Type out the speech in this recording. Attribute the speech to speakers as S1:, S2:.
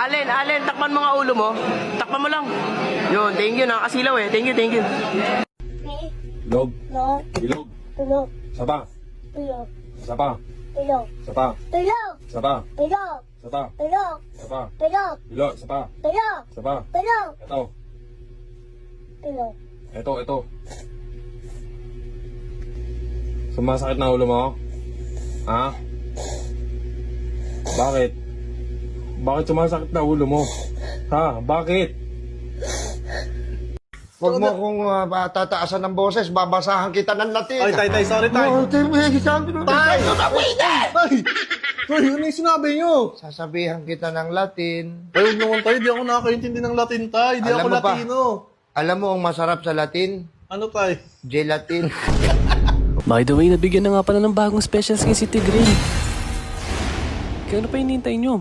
S1: Allen, takpan mo nga ulo mo. Takpan mo lang. Yun, thank you, nakakasilaw eh. Thank you.
S2: Ilog.
S3: Log.
S2: Ilog.
S3: Tulog.
S2: Saba.
S3: Tulog.
S2: Saba.
S3: Tulog.
S2: Saba.
S3: Tulog.
S2: Saba.
S3: Tulog.
S2: Saba.
S3: Tulog.
S2: Saba.
S3: Tulog.
S2: Ilog. Saba.
S3: Tulog.
S2: Saba.
S3: Tulog.
S2: Ito.
S3: Tulog.
S2: Ito. Sumasakit na ulo mo? Ha? Bakit? Bakit sumasakit na ulo mo? Ha? Bakit?
S4: Huwag mo akong tataasan ng boses, babasahan kita ng Latin.
S5: Ay, tay, sorry, tay.
S4: No, sabi mo,
S5: Tay! Tay, ano yung sinabi nyo?
S4: sasabihan kita ng Latin.
S5: Ay, huwag naman tayo, di ako nakakaintindi ng Latin, tay. Di
S4: Alam
S5: ako
S4: mo ba?
S5: Latino.
S4: Alam mo ang masarap sa Latin?
S5: Ano, tay?
S4: Gelatin.
S6: By the way, nabigyan na nga pala ng bagong special skin si Tigray. Kaya ano pa hinihintay nyo?